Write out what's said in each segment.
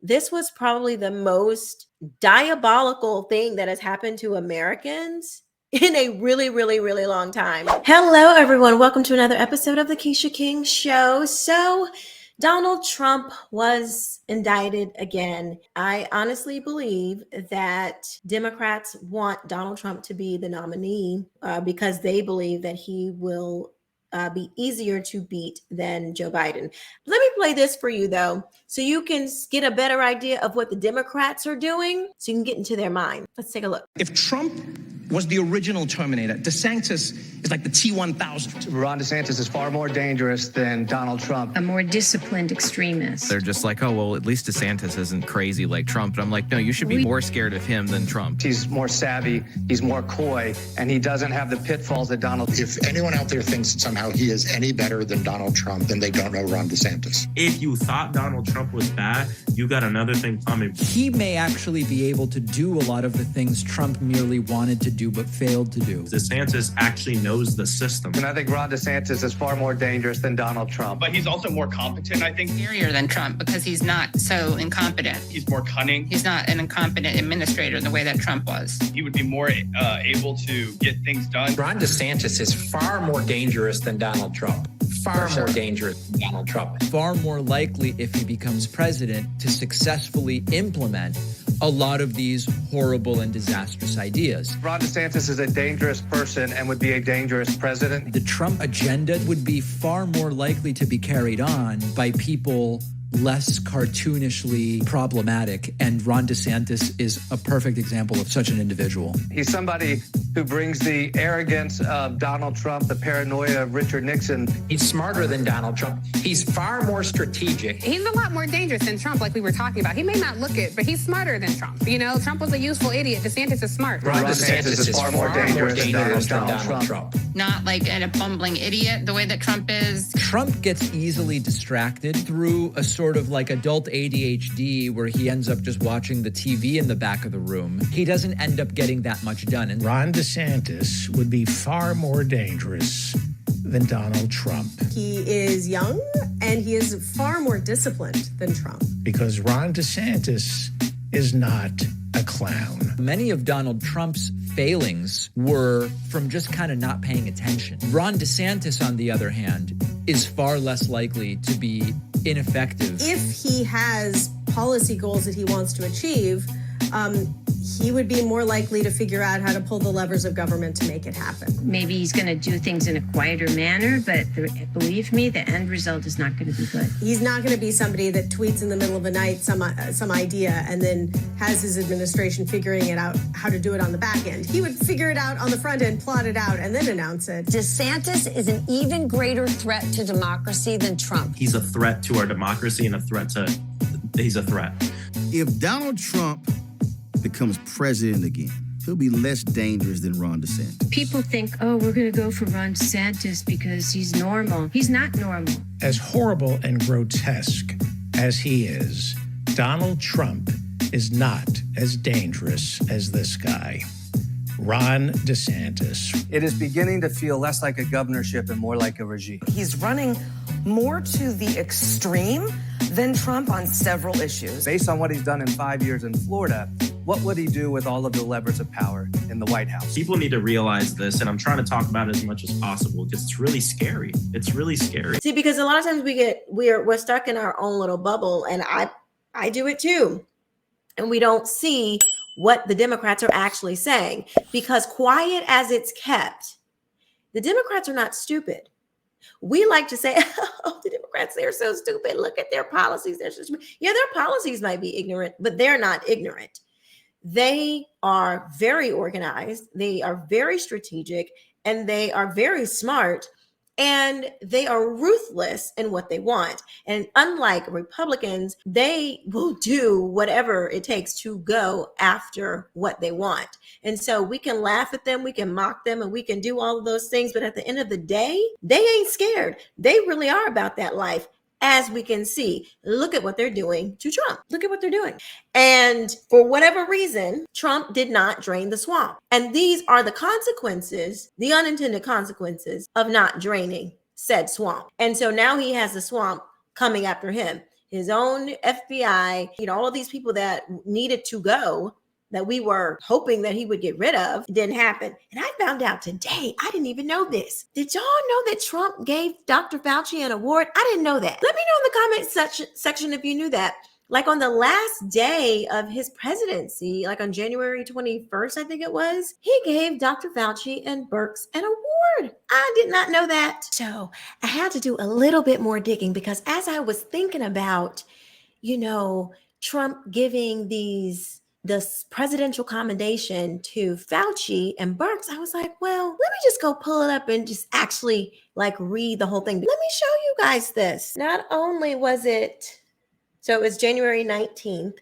this was probably the most diabolical thing that has happened to Americans in a really, really, really long time. Hello, everyone. Welcome to another episode of the Quisha King Show. So, Donald Trump was indicted again. I honestly believe that Democrats want Donald Trump to be the nominee because they believe that he will be easier to beat than Joe Biden. Let me play this for you, though, so you can get a better idea of what the Democrats are doing, so you can get into their mind. Let's take a look. If Trump was the original Terminator, DeSantis is like the T-1000. Ron DeSantis is far more dangerous than Donald Trump. A more disciplined extremist. They're just like, oh, well, at least DeSantis isn't crazy like Trump. And I'm like, no, you should be more scared of him than Trump. He's more savvy, he's more coy, and he doesn't have the pitfalls that Donald. If anyone out there thinks that somehow he is any better than Donald Trump, then they don't know Ron DeSantis. If you thought Donald Trump was bad, you got another thing coming. He may actually be able to do a lot of the things Trump merely wanted to do but failed to do. DeSantis actually knows the system. And I think Ron DeSantis is far more dangerous than Donald Trump. But he's also more competent, I think. Superior than Trump because he's not so incompetent. He's more cunning. He's not an incompetent administrator the way that Trump was. He would be more able to get things done. Ron DeSantis is far more dangerous than Donald Trump. Far more dangerous than Donald Trump. Far more likely, if he becomes president, to successfully implement a lot of these horrible and disastrous ideas. Ron DeSantis is a dangerous person and would be a dangerous president. The Trump agenda would be far more likely to be carried on by people less cartoonishly problematic, and Ron DeSantis is a perfect example of such an individual. He's somebody who brings the arrogance of Donald Trump, the paranoia of Richard Nixon. He's smarter than Donald Trump. He's far more strategic. He's a lot more dangerous than Trump, like we were talking about. He may not look it, but he's smarter than Trump. You know, Trump was a useful idiot. DeSantis is smart. Ron DeSantis is far more dangerous than Donald Trump. Not like a bumbling idiot the way that Trump is. Trump gets easily distracted through a sort of like adult ADHD where he ends up just watching the TV in the back of the room. He doesn't end up getting that much done. And Ron DeSantis would be far more dangerous than Donald Trump. He is young and he is far more disciplined than Trump. Because Ron DeSantis is not a clown. Many of Donald Trump's failings were from just kind of not paying attention. Ron DeSantis, on the other hand, is far less likely to be ineffective. If he has policy goals that he wants to achieve, he would be more likely to figure out how to pull the levers of government to make it happen. Maybe he's going to do things in a quieter manner, but believe me, the end result is not going to be good. He's not going to be somebody that tweets in the middle of the night some idea and then has his administration figuring it out how to do it on the back end. He would figure it out on the front end, plot it out, and then announce it. DeSantis is an even greater threat to democracy than Trump. He's a threat to our democracy and he's a threat. If Donald Trump becomes president again, he'll be less dangerous than Ron DeSantis. People think, oh, we're going to go for Ron DeSantis because he's normal. He's not normal. As horrible and grotesque as he is, Donald Trump is not as dangerous as this guy, Ron DeSantis. It is beginning to feel less like a governorship and more like a regime. He's running more to the extreme than Trump on several issues. Based on what he's done in 5 years in Florida, what would he do with all of the levers of power in the White House? People need to realize this, and I'm trying to talk about it as much as possible because it's really scary. It's really scary. See, because a lot of times we're stuck in our own little bubble, and I do it too. And we don't see what the Democrats are actually saying, because quiet as it's kept, the Democrats are not stupid. We like to say, oh, the Democrats, they're so stupid. Look at their policies. They're so stupid. Yeah, their policies might be ignorant, but they're not ignorant. They are very organized. They are very strategic, and they are very smart, and they are ruthless in what they want. And unlike Republicans, they will do whatever it takes to go after what they want. And so we can laugh at them, we can mock them, and we can do all of those things. But at the end of the day, they ain't scared. They really are about that life. As we can see, look at what they're doing to Trump. Look at what they're doing. And for whatever reason, Trump did not drain the swamp. And these are the consequences, the unintended consequences of not draining said swamp. And so now he has the swamp coming after him. his own FBI, all of these people that needed to go, that we were hoping that he would get rid of, didn't happen. And I found out today, I didn't even know this. Did y'all know that Trump gave Dr. Fauci an award? I didn't know that. Let me know in the comment section if you knew that. Like on the last day of his presidency, like on January 21st, I think it was, he gave Dr. Fauci and Birx an award. I did not know that. So I had to do a little bit more digging, because as I was thinking about, Trump giving this presidential commendation to Fauci and Birx, I was like, well, let me just go pull it up and just actually read the whole thing. Let me show you guys this. Not only was it, so it was January 19th,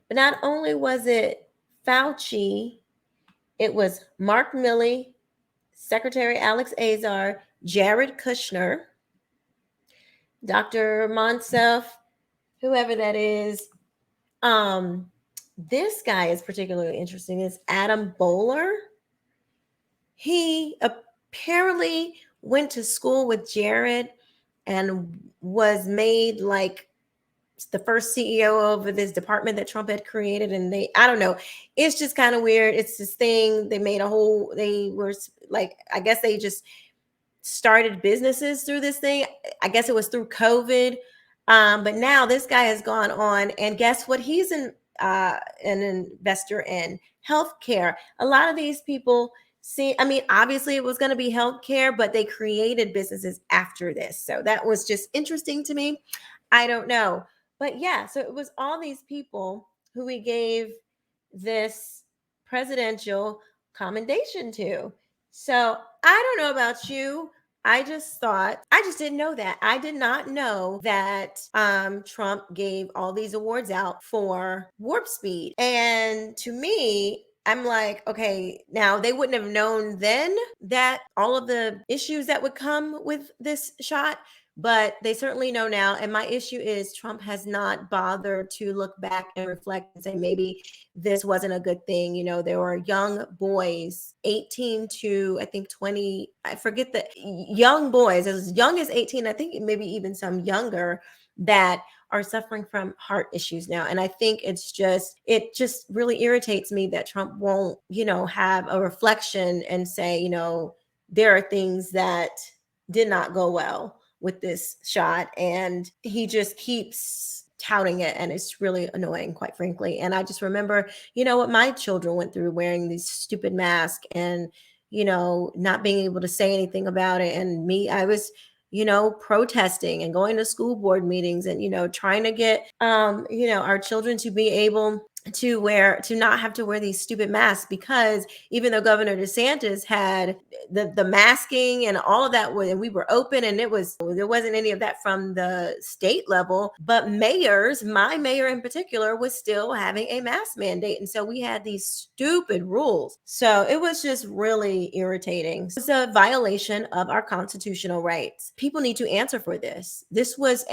but not only was it Fauci, it was Mark Milley, Secretary Alex Azar, Jared Kushner, Dr. Monsef, whoever that is. This guy is particularly interesting. It's Adam Bowler. He apparently went to school with Jared and was made the first CEO of this department that Trump had created. And I don't know, it's just kind of weird. It's this thing. They were I guess they just started businesses through this thing. I guess it was through COVID. But now this guy has gone on, and guess what? He's an investor in healthcare. A lot of these people obviously it was going to be healthcare, but they created businesses after this. So that was just interesting to me. I don't know. But yeah, so it was all these people who we gave this presidential commendation to. So I don't know about you. I just didn't know that. I did not know that Trump gave all these awards out for Warp Speed. And to me, I'm like, okay, now they wouldn't have known then that all of the issues that would come with this shot, but they certainly know now. And my issue is Trump has not bothered to look back and reflect and say, maybe this wasn't a good thing. There were young boys, 18 to, I think 20, I forget the young boys, as young as 18, I think maybe even some younger, that are suffering from heart issues now. And I think it just really irritates me that Trump won't, have a reflection and say, there are things that did not go well with this shot, and he just keeps touting it, and it's really annoying, quite frankly. And I just remember, what my children went through, wearing these stupid masks and, not being able to say anything about it. And I was, protesting and going to school board meetings and, trying to get, our children to be able to not have to wear these stupid masks, because even though Governor DeSantis had the masking and all of that, and we were open, and there wasn't any of that from the state level, but my mayor in particular was still having a mask mandate. And so we had these stupid rules. So it was just really irritating. It's a violation of our constitutional rights. People need to answer for this. This was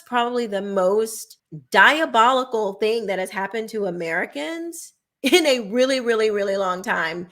probably the most diabolical thing that has happened to Americans in a really, really, really long time.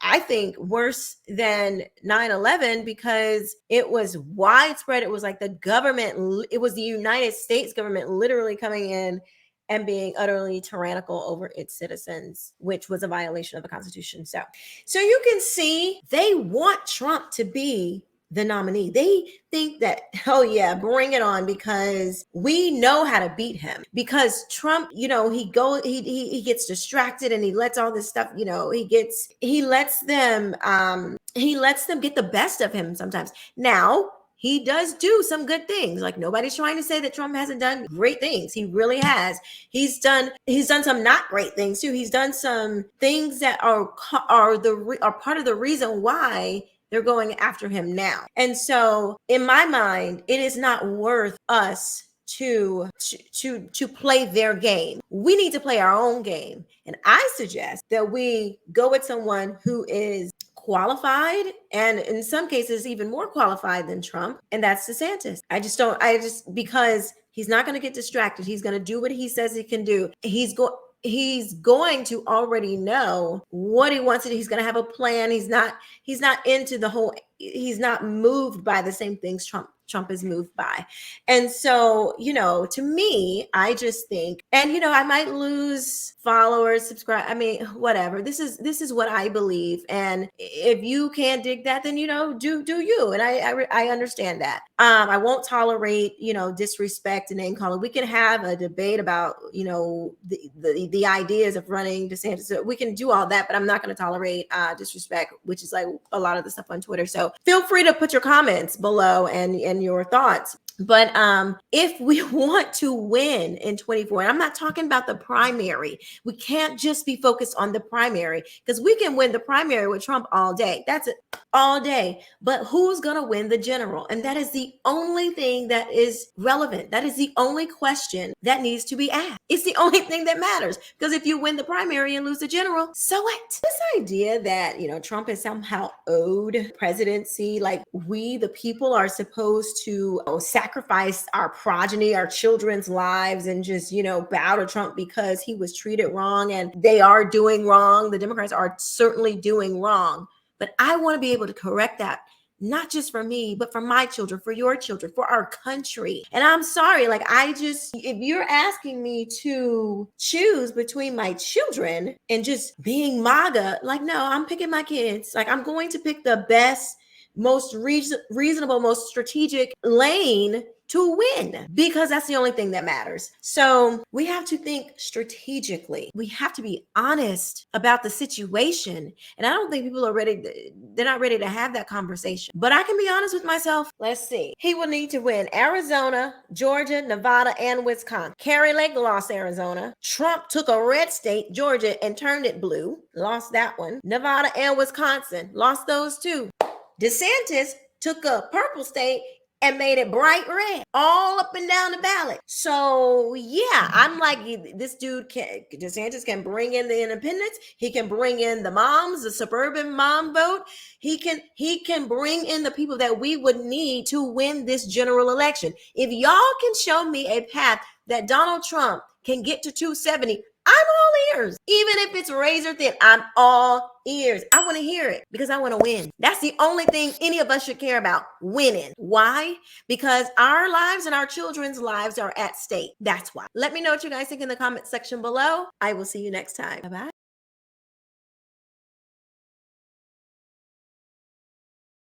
I think worse than 9/11, because it was widespread. It was like the government, it was the United States government literally coming in and being utterly tyrannical over its citizens, which was a violation of the Constitution. So you can see they want Trump to be the nominee. They think that, oh yeah, bring it on, because we know how to beat him. Because Trump, he gets distracted, and he lets all this stuff, he lets them get the best of him sometimes. Now, he does do some good things. Like, nobody's trying to say that Trump hasn't done great things. He really has. He's done some not great things too. He's done some things that are part of the reason why they're going after him now. And so in my mind, it is not worth us to play their game. We need to play our own game. And I suggest that we go with someone who is qualified, and in some cases even more qualified than Trump, and that's DeSantis. Because he's not going to get distracted. He's going to do what he says he can do. He's going to already know what he wants to do. He's going to have a plan. He's not moved by the same things Trump Trump is moved by. And so, to me, I just think, and I might lose followers, subscribe. I mean, whatever. This is what I believe. And if you can't dig that, then do you. And I understand that. I won't tolerate, disrespect and name calling. We can have a debate about, the ideas of running DeSantis. We can do all that, but I'm not going to tolerate disrespect, which is like a lot of the stuff on Twitter. So feel free to put your comments below and your thoughts. But if we want to win in 24, and I'm not talking about the primary, we can't just be focused on the primary, because we can win the primary with Trump all day. That's it, all day. But who's going to win the general? And that is the only thing that is relevant. That is the only question that needs to be asked. It's the only thing that matters, because if you win the primary and lose the general, so what? This idea that, Trump is somehow owed presidency, like we, the people, are supposed to sacrifice our progeny, our children's lives, and just, bow to Trump because he was treated wrong, and they are doing wrong. The Democrats are certainly doing wrong. But I want to be able to correct that, not just for me, but for my children, for your children, for our country. And I'm sorry, if you're asking me to choose between my children and just being MAGA, no, I'm picking my kids. I'm going to pick the best, most reasonable, most strategic lane to win, because that's the only thing that matters. So we have to think strategically. We have to be honest about the situation. And I don't think people are ready. They're not ready to have that conversation. But I can be honest with myself. Let's see. He will need to win Arizona, Georgia, Nevada, and Wisconsin. Kari Lake lost Arizona. Trump took a red state, Georgia, and turned it blue. Lost that one. Nevada and Wisconsin. Lost those too. DeSantis took a purple state and made it bright red all up and down the ballot. So yeah, I'm like, this dude DeSantis can bring in the independents. He can bring in the moms, the suburban mom vote. He can bring in the people that we would need to win this general election. If y'all can show me a path that Donald Trump can get to 270, I'm all ears. Even if it's razor thin, I'm all ears. I want to hear it because I want to win. That's the only thing any of us should care about, winning. Why? Because our lives and our children's lives are at stake. That's why. Let me know what you guys think in the comment section below. I will see you next time. Bye-bye.